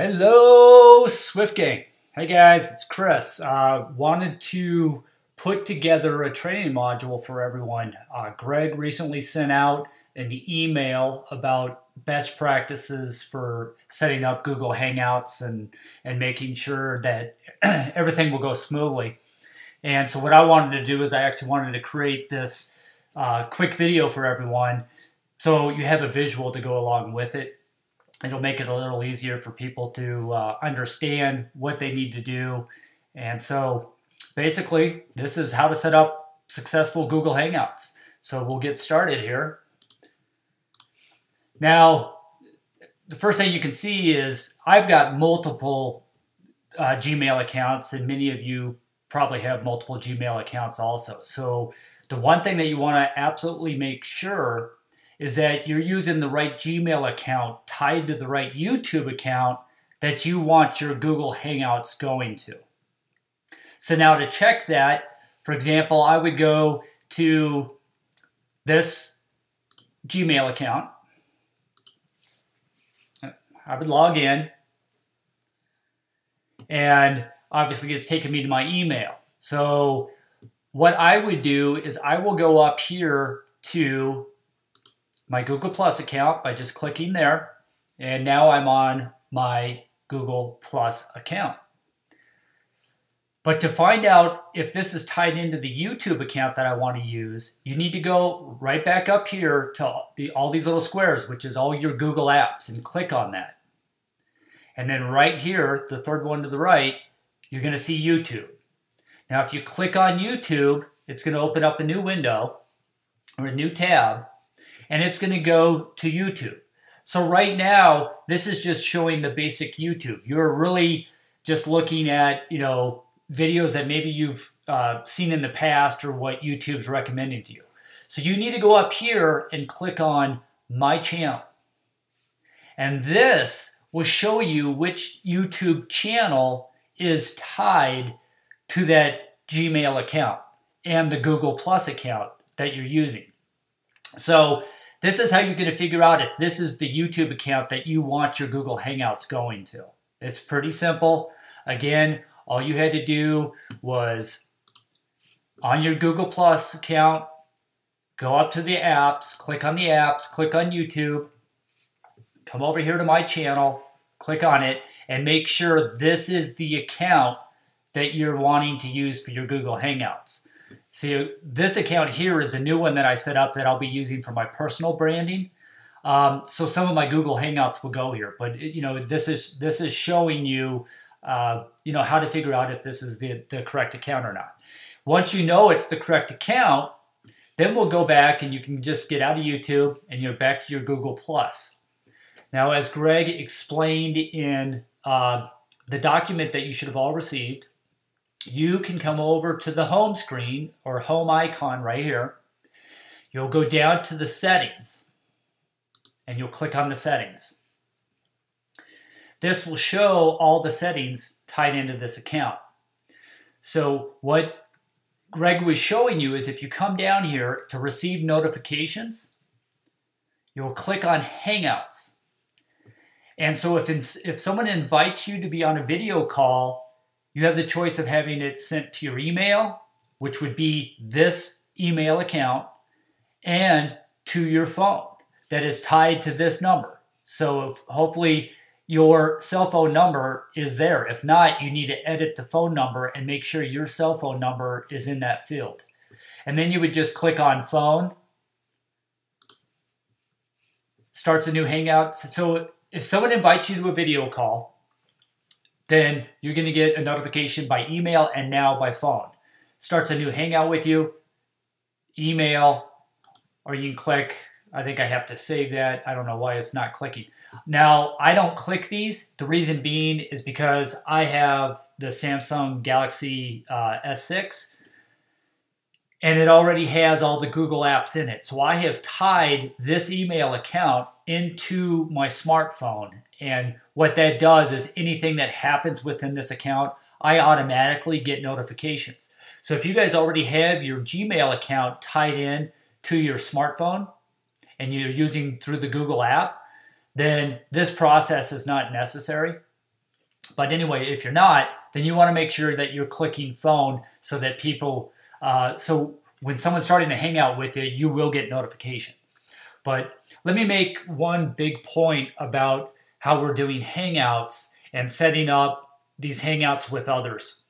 Hello, Swift Gang. Hey guys, it's Chris. Wanted to put together a training module for everyone. Greg recently sent out an email about best practices for setting up Google Hangouts and making sure that everything will go smoothly. And so what I wanted to do is I actually wanted to create this quick video for everyone so you have a visual to go along with it. It'll make it a little easier for people to understand what they need to do. And so basically, this is how to set up successful Google Hangouts. So we'll get started here. Now, the first thing you can see is I've got multiple Gmail accounts, and many of you probably have multiple Gmail accounts also. So the one thing that you want to absolutely make sure is that you're using the right Gmail account tied to the right YouTube account that you want your Google Hangouts going to. So now to check that, for example, I would go to this Gmail account. I would log in, and obviously it's taking me to my email. So what I would do is I will go up here to my Google Plus account by just clicking there, and now I'm on my Google Plus account. But to find out if this is tied into the YouTube account that I want to use, you need to go right back up here to all these little squares, which is all your Google apps, and click on that. And then right here, the third one to the right, you're going to see YouTube. Now if you click on YouTube, it's going to open up a new window or a new tab, and it's going to go to YouTube. So right now, this is just showing the basic YouTube. You're really just looking at, videos that maybe you've seen in the past or what YouTube's recommending to you. So you need to go up here and click on My Channel. And this will show you which YouTube channel is tied to that Gmail account and the Google Plus account that you're using. So this is how you're going to figure out if this is the YouTube account that you want your Google Hangouts going to. It's pretty simple. Again, all you had to do was on your Google Plus account, go up to the apps, click on YouTube, come over here to My Channel, click on it, and make sure this is the account that you're wanting to use for your Google Hangouts. See, this account here is a new one that I set up that I'll be using for my personal branding. So some of my Google Hangouts will go here, but this is showing you, how to figure out if this is the correct account or not. Once you know it's the correct account, then we'll go back and you can just get out of YouTube and you're back to your Google Plus. Now, as Greg explained in the document that you should have all received, you can come over to the home screen or home icon right here. You'll go down to the settings and you'll click on the settings. This will show all the settings tied into this account. So what Greg was showing you is if you come down here to receive notifications, you'll click on Hangouts. And so if someone invites you to be on a video call, you have the choice of having it sent to your email, which would be this email account, and to your phone that is tied to this number. So hopefully your cell phone number is there. If not, you need to edit the phone number and make sure your cell phone number is in that field. And then you would just click on phone, starts a new Hangout. So if someone invites you to a video call, then you're going to get a notification by email and now by phone. Starts a new Hangout with you, email, or you can click. I think I have to save that. I don't know why it's not clicking. Now, I don't click these. The reason being is because I have the Samsung Galaxy S6, and it already has all the Google apps in it. So I have tied this email account into my smartphone. And what that does is anything that happens within this account, I automatically get notifications. So if you guys already have your Gmail account tied in to your smartphone and you're using through the Google app, then this process is not necessary. But anyway, if you're not, then you want to make sure that you're clicking phone so that people, so when someone's starting to hang out with you, you will get notification. But let me make one big point about how we're doing Hangouts and setting up these Hangouts with others.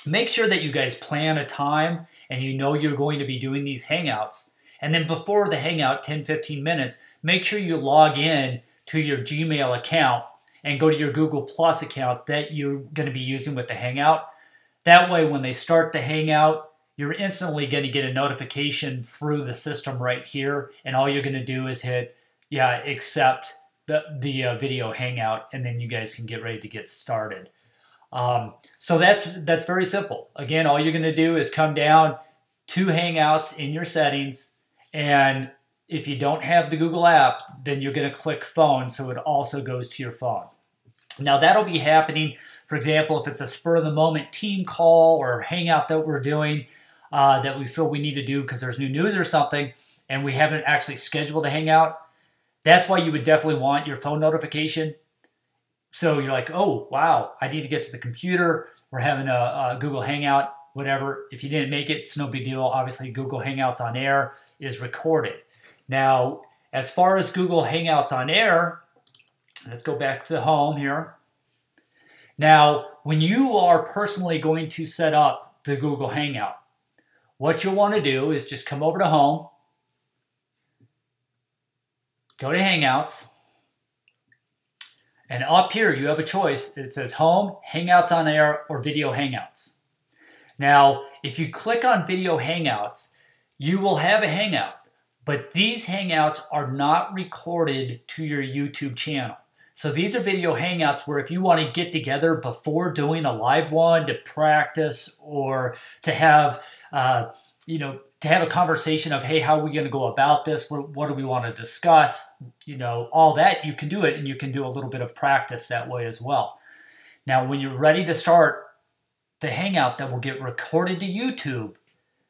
Make sure that you guys plan a time and you know you're going to be doing these Hangouts. And then before the Hangout, 10-15 minutes, make sure you log in to your Gmail account and go to your Google Plus account that you're going to be using with the Hangout. That way, when they start the Hangout, you're instantly going to get a notification through the system right here. And all you're going to do is hit, yeah, accept the video Hangout, and then you guys can get ready to get started. So that's very simple. Again, all you're going to do is come down to Hangouts in your settings, and if you don't have the Google app, then you're going to click phone, so it also goes to your phone. Now that'll be happening, for example, if it's a spur-of-the-moment team call or Hangout that we're doing that we feel we need to do because there's new news or something, and we haven't actually scheduled a Hangout. That's why you would definitely want your phone notification. So you're like, oh, wow, I need to get to the computer. We're having a Google Hangout, whatever. If you didn't make it, it's no big deal. Obviously, Google Hangouts on Air is recorded. Now, as far as Google Hangouts on Air, let's go back to the home here. Now, when you are personally going to set up the Google Hangout, what you'll want to do is just come over to Home, go to Hangouts, and up here you have a choice. It says Home, Hangouts on Air, or Video Hangouts. Now, if you click on Video Hangouts, you will have a Hangout, but these Hangouts are not recorded to your YouTube channel. So these are video Hangouts where if you want to get together before doing a live one to practice or to have, to have a conversation of, hey, how are we going to go about this? What do we want to discuss? All that, you can do it, and you can do a little bit of practice that way as well. Now, when you're ready to start the Hangout that will get recorded to YouTube,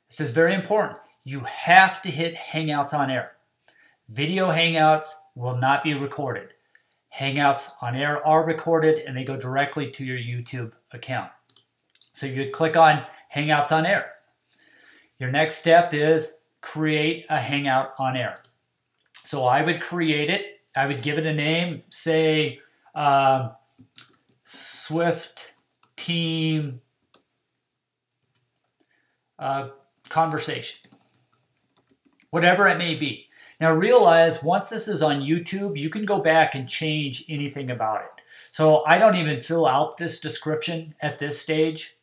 this is very important. You have to hit Hangouts on Air. Video Hangouts will not be recorded. Hangouts on Air are recorded, and they go directly to your YouTube account. So you'd click on Hangouts on Air. Your next step is create a Hangout on Air. So I would create it. I would give it a name, say Swift Team Conversation. Whatever it may be. Now realize once this is on YouTube, you can go back and change anything about it. So I don't even fill out this description at this stage.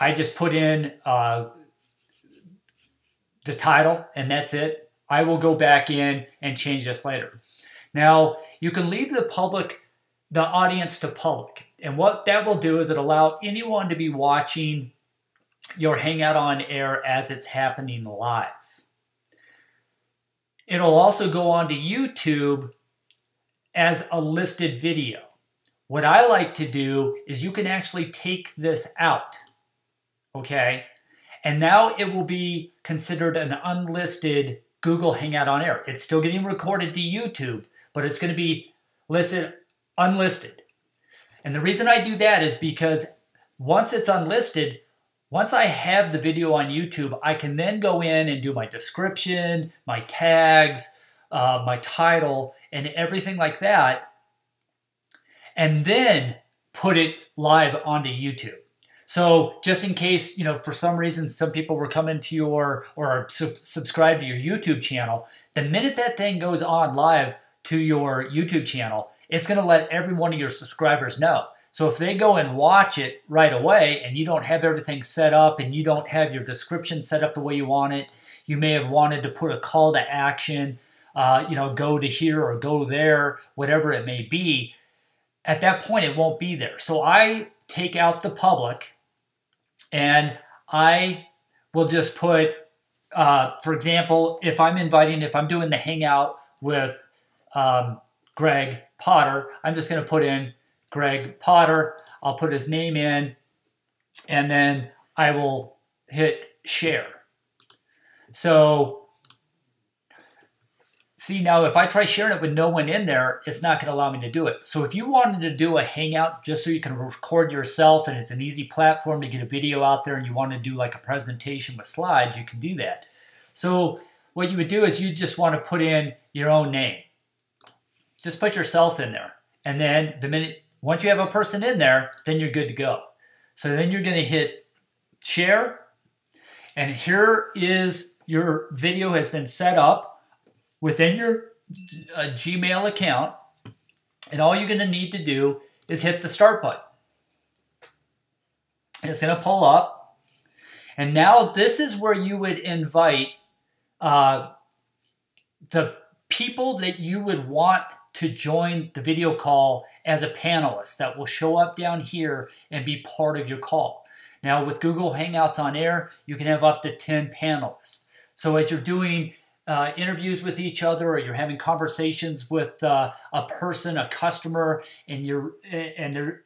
I just put in the title, and that's it. I will go back in and change this later. Now, you can leave the audience to public. And what that will do is it allow anyone to be watching your Hangout on Air as it's happening live. It'll also go onto YouTube as a listed video. What I like to do is you can actually take this out, okay? And now it will be considered an unlisted Google Hangout on Air. It's still getting recorded to YouTube, but it's going to be listed unlisted. And the reason I do that is because once it's unlisted, once I have the video on YouTube, I can then go in and do my description, my tags, my title, and everything like that, and then put it live onto YouTube. So just in case, for some reason, some people were coming to your or subscribed to your YouTube channel, the minute that thing goes on live to your YouTube channel, it's going to let every one of your subscribers know. So if they go and watch it right away and you don't have everything set up and you don't have your description set up the way you want it, you may have wanted to put a call to action, go to here or go there, whatever it may be. At that point, it won't be there. So I take out the public and I will just put, for example, if I'm doing the Hangout with Greg Potter, I'm just going to put in Greg Potter. I'll put his name in, and then I will hit share. So see, now if I try sharing it with no one in there, it's not going to allow me to do it. So if you wanted to do a Hangout just so you can record yourself and it's an easy platform to get a video out there and you want to do like a presentation with slides, you can do that. So what you would do is you just want to put in your own name. Just put yourself in there. And then once you have a person in there, then you're good to go. So then you're going to hit share. And here is your video has been set up within your Gmail account, and all you're going to need to do is hit the start button. It's going to pull up, and now this is where you would invite the people that you would want to join the video call as a panelist that will show up down here and be part of your call. Now with Google Hangouts on Air, you can have up to 10 panelists. So as you're doing interviews with each other, or you're having conversations with a person, a customer, and they're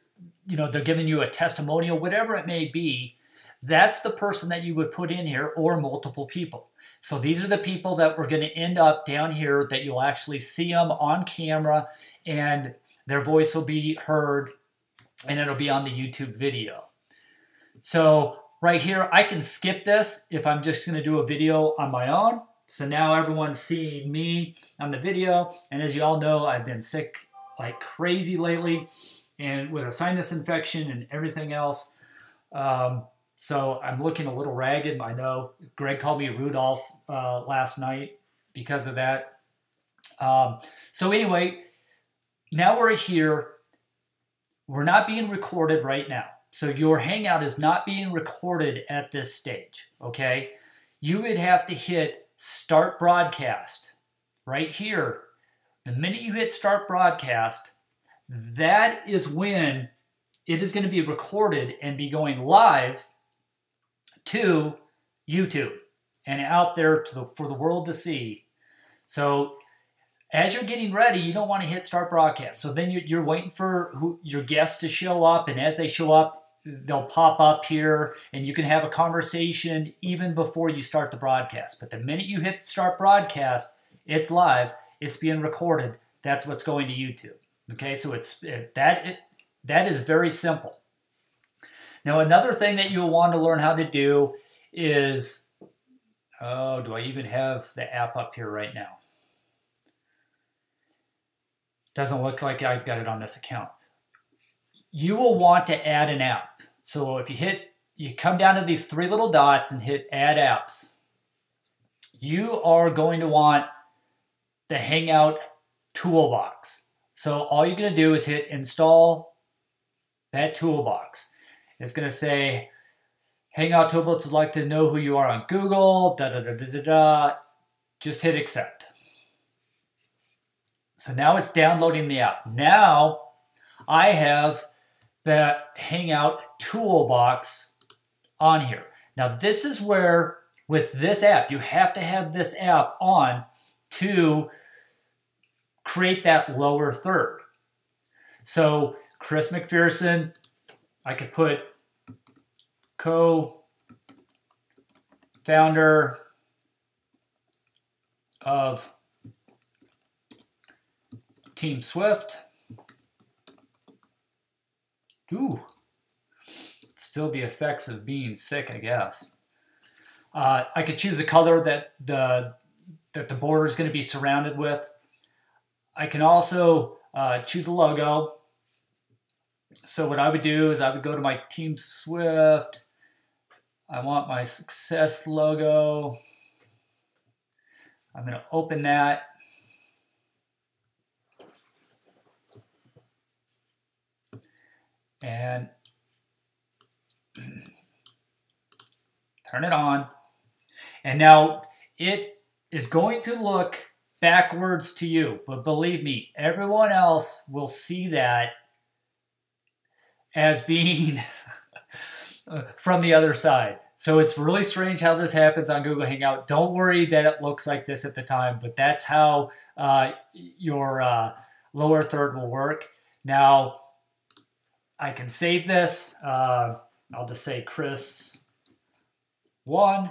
giving you a testimonial, whatever it may be, that's the person that you would put in here, or multiple people. So these are the people that we're going to end up down here that you'll actually see them on camera, and their voice will be heard, and it'll be on the YouTube video. So right here, I can skip this if I'm just going to do a video on my own. So now everyone's seeing me on the video. And as you all know, I've been sick like crazy lately and with a sinus infection and everything else. So I'm looking a little ragged. I know Greg called me Rudolph last night because of that. So anyway, now we're here. We're not being recorded right now. So your Hangout is not being recorded at this stage, okay? You would have to hit Start Broadcast right here. The minute you hit Start Broadcast, that is when it is going to be recorded and be going live to YouTube and out there for the world to see. So as you're getting ready, you don't want to hit Start Broadcast. So then you're waiting for your guests to show up, and as they show up, they'll pop up here, and you can have a conversation even before you start the broadcast. But the minute you hit Start Broadcast, it's live, it's being recorded. That's what's going to YouTube. Okay, so that is very simple. Now, another thing that you'll want to learn how to do is, oh, do I even have the app up here right now? Doesn't look like I've got it on this account. You will want to add an app. So if you come down to these three little dots and hit Add Apps, you are going to want the Hangout toolbox. So all you're going to do is hit Install that toolbox. It's going to say, Hangout toolbox would like to know who you are on Google, Just hit Accept. So now it's downloading the app. Now I have the Hangout toolbox on here. Now this is where, with this app, you have to have this app on to create that lower third. So Chris McPherson, I could put co-founder of Team Swift. Ooh, still the effects of being sick, I guess. I could choose the color that the border is going to be surrounded with. I can also choose a logo. So what I would do is I would go to my Team Swift. I want my success logo. I'm going to open that. And turn it on. And now it is going to look backwards to you. But believe me, everyone else will see that as being from the other side. So it's really strange how this happens on Google Hangout. Don't worry that it looks like this at the time, but that's how your lower third will work. Now, I can save this. I'll just say Chris 1,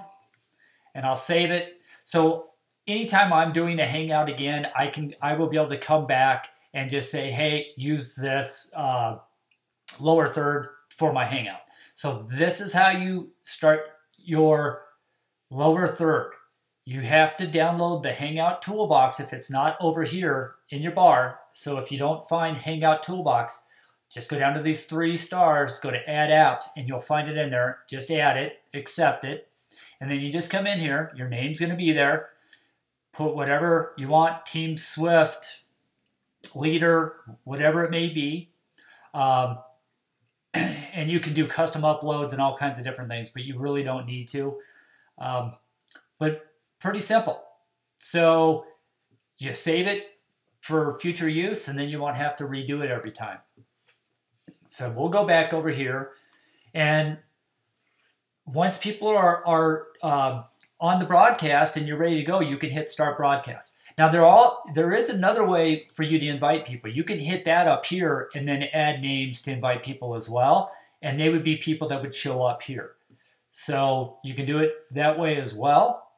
and I'll save it. So anytime I'm doing a Hangout again, I will be able to come back and just say, hey, use this lower third for my Hangout. So this is how you start your lower third. You have to download the Hangout Toolbox if it's not over here in your bar. So if you don't find Hangout Toolbox, just go down to these 3 stars, go to Add Apps, and you'll find it in there. Just add it, accept it, and then you just come in here. Your name's going to be there. Put whatever you want, Team Swift, Leader, whatever it may be. And you can do custom uploads and all kinds of different things, but you really don't need to. But pretty simple. So you save it for future use, and then you won't have to redo it every time. So we'll go back over here, and once people are on the broadcast and you're ready to go, you can hit Start Broadcast. Now there is another way for you to invite people. You can hit that up here and then add names to invite people as well, and they would be people that would show up here. So you can do it that way as well.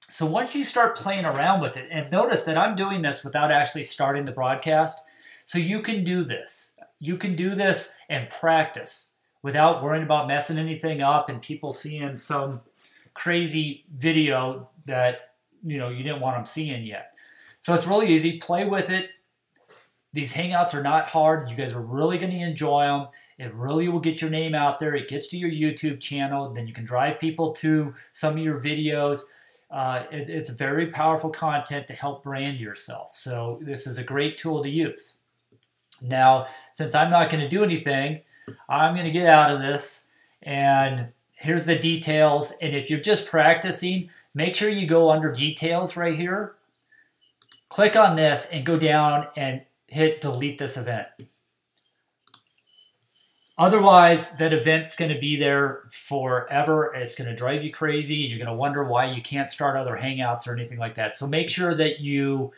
So once you start playing around with it, and notice that I'm doing this without actually starting the broadcast, so you can do this. You can do this and practice without worrying about messing anything up and people seeing some crazy video that you didn't want them seeing yet. So it's really easy. Play with it. These Hangouts are not hard. You guys are really going to enjoy them. It really will get your name out there. It gets to your YouTube channel. Then you can drive people to some of your videos. It's very powerful content to help brand yourself. So this is a great tool to use. Now, since I'm not going to do anything, I'm going to get out of this. And here's the details. And if you're just practicing, make sure you go under Details right here. Click on this and go down and hit Delete this event. Otherwise, that event's going to be there forever. It's going to drive you crazy. You're going to wonder why you can't start other Hangouts or anything like that. So make sure that you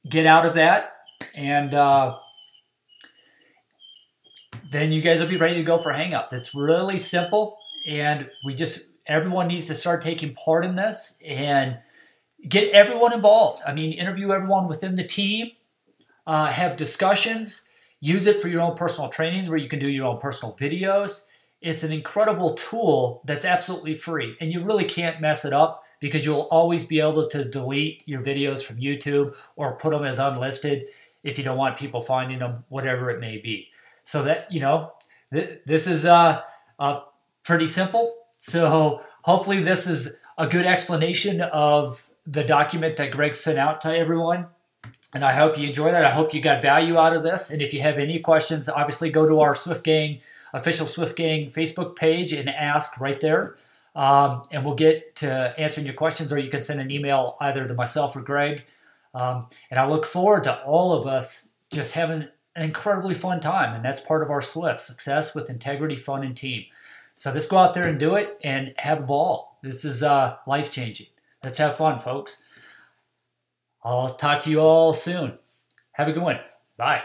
get out of that, and then you guys will be ready to go for Hangouts. It's really simple, and everyone needs to start taking part in this and get everyone involved. I mean, interview everyone within the team, have discussions. Use it for your own personal trainings where you can do your own personal videos. It's an incredible tool that's absolutely free, and you really can't mess it up because you'll always be able to delete your videos from YouTube or put them as unlisted if you don't want people finding them, whatever it may be. So that, this is pretty simple. So hopefully this is a good explanation of the document that Greg sent out to everyone. And I hope you enjoyed it. I hope you got value out of this. And if you have any questions, obviously go to our Swift Gang, official Swift Gang Facebook page and ask right there. And we'll get to answering your questions, or you can send an email either to myself or Greg. And I look forward to all of us just having an incredibly fun time. And that's part of our Swift, success with integrity, fun, and team. So let's go out there and do it and have a ball. This is life-changing. Let's have fun, folks. I'll talk to you all soon. Have a good one. Bye.